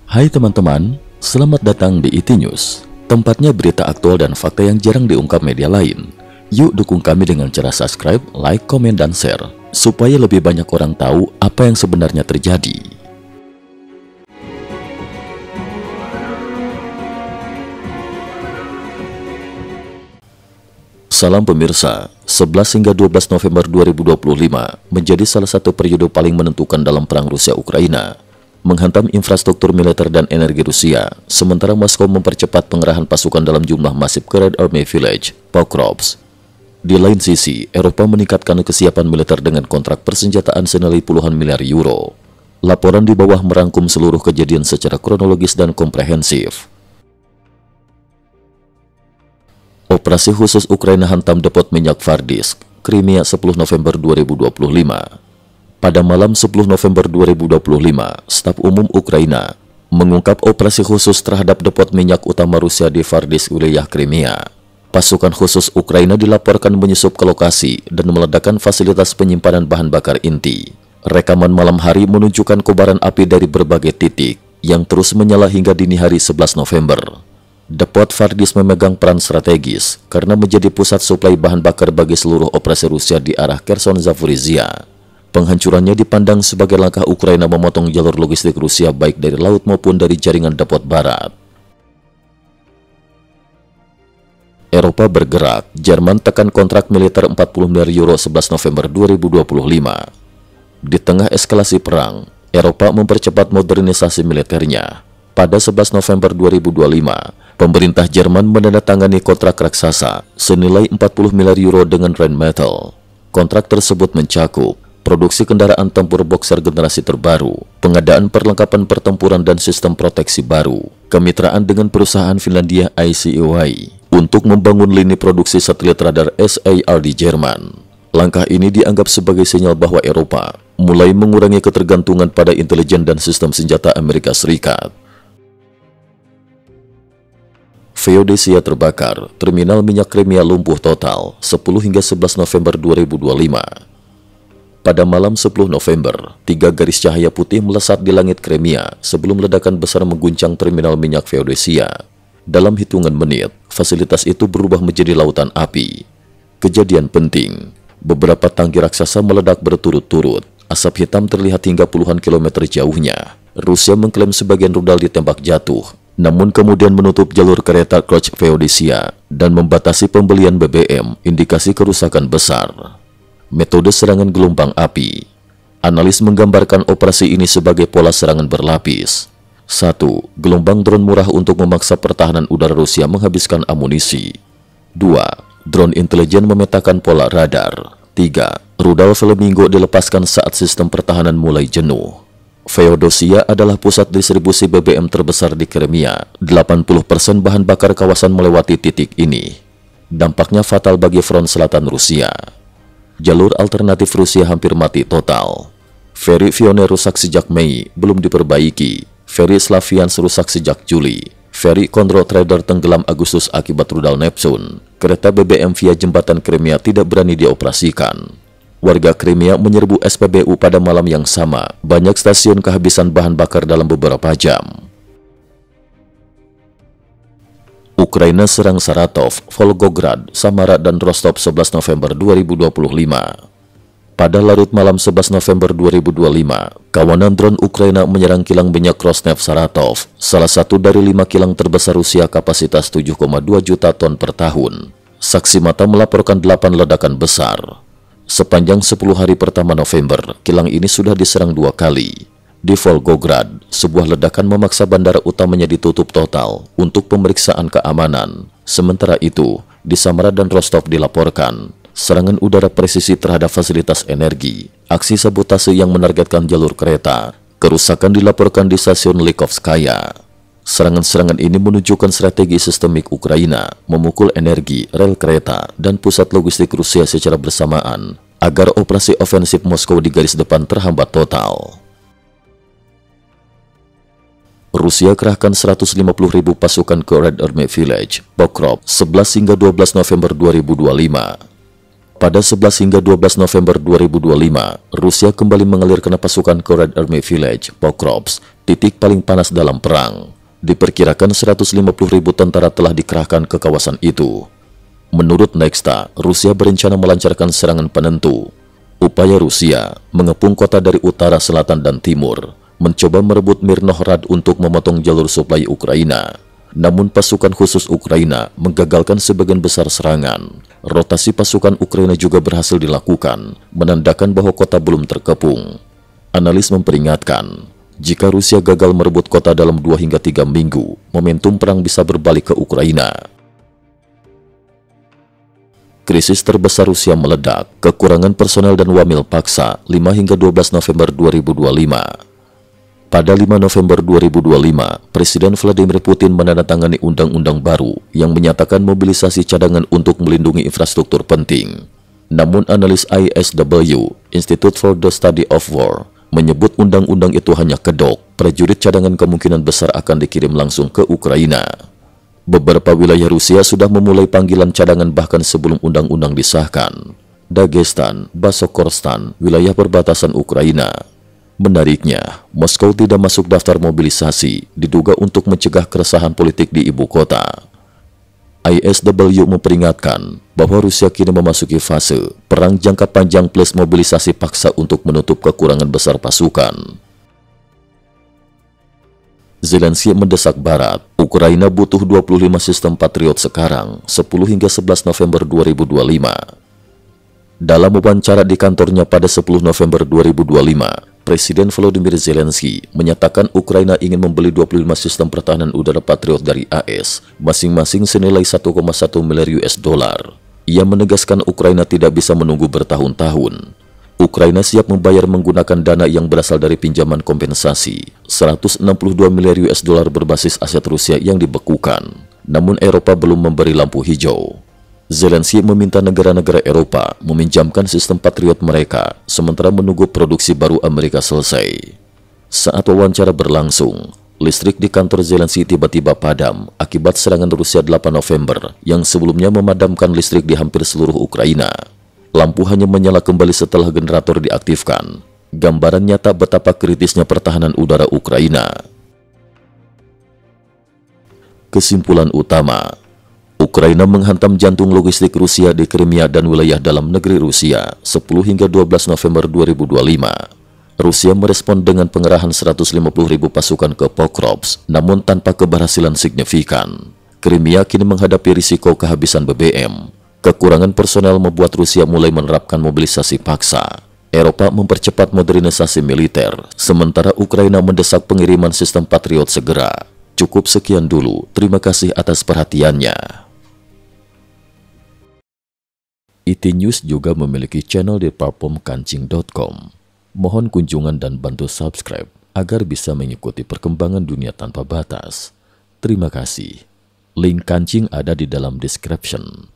Hai teman-teman, selamat datang di IT News, tempatnya berita aktual dan fakta yang jarang diungkap media lain. Yuk dukung kami dengan cara subscribe, like, komen, dan share, supaya lebih banyak orang tahu apa yang sebenarnya terjadi. Salam pemirsa, 11 hingga 12 November 2025 menjadi salah satu periode paling menentukan dalam perang Rusia-Ukraina, menghantam infrastruktur militer dan energi Rusia, sementara Moskow mempercepat pengerahan pasukan dalam jumlah masif ke Red Army Village, Pokrovsk. Di lain sisi, Eropa meningkatkan kesiapan militer dengan kontrak persenjataan senilai puluhan miliar euro. Laporan di bawah merangkum seluruh kejadian secara kronologis dan komprehensif. Operasi khusus Ukraina hantam depot minyak Vardisk, Crimea 10 November 2025. Pada malam 10 November 2025, Staf Umum Ukraina mengungkap operasi khusus terhadap depot minyak utama Rusia di Vardisk, wilayah Crimea. Pasukan khusus Ukraina dilaporkan menyusup ke lokasi dan meledakkan fasilitas penyimpanan bahan bakar inti. Rekaman malam hari menunjukkan kobaran api dari berbagai titik yang terus menyala hingga dini hari 11 November. Depot Vardisk memegang peran strategis karena menjadi pusat suplai bahan bakar bagi seluruh operasi Rusia di arah Kherson, Zaporizhia. Penghancurannya dipandang sebagai langkah Ukraina memotong jalur logistik Rusia baik dari laut maupun dari jaringan depot barat. Eropa bergerak, Jerman tekan kontrak militer 40 miliar euro 11 November 2025. Di tengah eskalasi perang, Eropa mempercepat modernisasi militernya. Pada 11 November 2025, pemerintah Jerman menandatangani kontrak raksasa senilai 40 miliar euro dengan Rheinmetall. Kontrak tersebut mencakup produksi kendaraan tempur Boxer generasi terbaru, pengadaan perlengkapan pertempuran dan sistem proteksi baru, kemitraan dengan perusahaan Finlandia ICEY untuk membangun lini produksi satelit radar SAR di Jerman. Langkah ini dianggap sebagai sinyal bahwa Eropa mulai mengurangi ketergantungan pada intelijen dan sistem senjata Amerika Serikat. Feodesia terbakar, terminal minyak Crimea lumpuh total 10 hingga 11 November 2025. Pada malam 10 November, 3 garis cahaya putih melesat di langit Crimea sebelum ledakan besar mengguncang terminal minyak Feodesia. Dalam hitungan menit, fasilitas itu berubah menjadi lautan api. Kejadian penting, beberapa tangki raksasa meledak berturut-turut, asap hitam terlihat hingga puluhan kilometer jauhnya. Rusia mengklaim sebagian rudal ditembak jatuh, namun kemudian menutup jalur kereta Kerch Feodesia dan membatasi pembelian BBM, indikasi kerusakan besar. Metode serangan gelombang api. Analis menggambarkan operasi ini sebagai pola serangan berlapis. 1. Gelombang drone murah untuk memaksa pertahanan udara Rusia menghabiskan amunisi. 2. Drone intelijen memetakan pola radar. 3. Rudal Flamingo dilepaskan saat sistem pertahanan mulai jenuh. Feodesia adalah pusat distribusi BBM terbesar di Crimea. 80% bahan bakar kawasan melewati titik ini. Dampaknya fatal bagi front selatan Rusia. Jalur alternatif Rusia hampir mati total. Feri Vione rusak sejak Mei, belum diperbaiki. Feri Slaviansk rusak sejak Juli. Feri Kondro Trader tenggelam Agustus akibat rudal Neptune. Kereta BBM via jembatan Crimea tidak berani dioperasikan. Warga Crimea menyerbu SPBU pada malam yang sama. Banyak stasiun kehabisan bahan bakar dalam beberapa jam. Ukraina serang Saratov, Volgograd, Samara, dan Rostov 11 November 2025. Pada larut malam 11 November 2025, kawanan drone Ukraina menyerang kilang minyak Rosneft Saratov, salah satu dari 5 kilang terbesar Rusia kapasitas 7,2 juta ton per tahun. Saksi mata melaporkan 8 ledakan besar. Sepanjang 10 hari pertama November, kilang ini sudah diserang 2 kali. Di Volgograd, sebuah ledakan memaksa bandara utamanya ditutup total untuk pemeriksaan keamanan. Sementara itu, di Samara dan Rostov dilaporkan serangan udara presisi terhadap fasilitas energi, aksi sabotase yang menargetkan jalur kereta, kerusakan dilaporkan di stasiun Likovskaya. Serangan-serangan ini menunjukkan strategi sistemik Ukraina memukul energi, rel kereta, dan pusat logistik Rusia secara bersamaan agar operasi ofensif Moskow di garis depan terhambat total. Rusia kerahkan 150.000 pasukan ke Red Army Village, Pokrovsk, 11 hingga 12 November 2025. Pada 11 hingga 12 November 2025, Rusia kembali mengalirkan pasukan ke Red Army Village, Pokrovsk, titik paling panas dalam perang. Diperkirakan 150.000 tentara telah dikerahkan ke kawasan itu. Menurut Nexta, Rusia berencana melancarkan serangan penentu. Upaya Rusia mengepung kota dari utara, selatan, dan timur, mencoba merebut Mirnohrad untuk memotong jalur suplai Ukraina. Namun pasukan khusus Ukraina menggagalkan sebagian besar serangan. Rotasi pasukan Ukraina juga berhasil dilakukan, menandakan bahwa kota belum terkepung. Analis memperingatkan, jika Rusia gagal merebut kota dalam 2 hingga 3 minggu, momentum perang bisa berbalik ke Ukraina. Krisis terbesar Rusia meledak, kekurangan personel dan wamil paksa 5 hingga 12 November 2025. Pada 5 November 2025, Presiden Vladimir Putin menandatangani undang-undang baru yang menyatakan mobilisasi cadangan untuk melindungi infrastruktur penting. Namun analis ISW, Institute for the Study of War, menyebut undang-undang itu hanya kedok. Prajurit cadangan kemungkinan besar akan dikirim langsung ke Ukraina. Beberapa wilayah Rusia sudah memulai panggilan cadangan bahkan sebelum undang-undang disahkan. Dagestan, Basokorstan, wilayah perbatasan Ukraina. Menariknya, Moskow tidak masuk daftar mobilisasi, diduga untuk mencegah keresahan politik di ibu kota. ISW memperingatkan bahwa Rusia kini memasuki fase perang jangka panjang plus mobilisasi paksa untuk menutup kekurangan besar pasukan. Zelensky mendesak Barat, Ukraina butuh 25 sistem Patriot sekarang, 10 hingga 11 November 2025. Dalam wawancara di kantornya pada 10 November 2025, Presiden Volodymyr Zelensky menyatakan Ukraina ingin membeli 25 sistem pertahanan udara Patriot dari AS, masing-masing senilai 1,1 miliar US dollar. Ia menegaskan Ukraina tidak bisa menunggu bertahun-tahun. Ukraina siap membayar menggunakan dana yang berasal dari pinjaman kompensasi, 162 miliar US dollar berbasis aset Rusia yang dibekukan. Namun Eropa belum memberi lampu hijau. Zelensky meminta negara-negara Eropa meminjamkan sistem Patriot mereka, sementara menunggu produksi baru Amerika selesai. Saat wawancara berlangsung, listrik di kantor Zelensky tiba-tiba padam akibat serangan Rusia 8 November yang sebelumnya memadamkan listrik di hampir seluruh Ukraina. Lampu hanya menyala kembali setelah generator diaktifkan. Gambaran nyata betapa kritisnya pertahanan udara Ukraina. Kesimpulan utama, Ukraina menghantam jantung logistik Rusia di Crimea dan wilayah dalam negeri Rusia 10 hingga 12 November 2025. Rusia merespon dengan pengerahan 150.000 pasukan ke Pokrovsk, namun tanpa keberhasilan signifikan. Crimea kini menghadapi risiko kehabisan BBM. Kekurangan personel membuat Rusia mulai menerapkan mobilisasi paksa. Eropa mempercepat modernisasi militer, sementara Ukraina mendesak pengiriman sistem Patriot segera. Cukup sekian dulu, terima kasih atas perhatiannya. IT News juga memiliki channel di platform kancing.com. Mohon kunjungan dan bantu subscribe agar bisa mengikuti perkembangan dunia tanpa batas. Terima kasih. Link kancing ada di dalam description.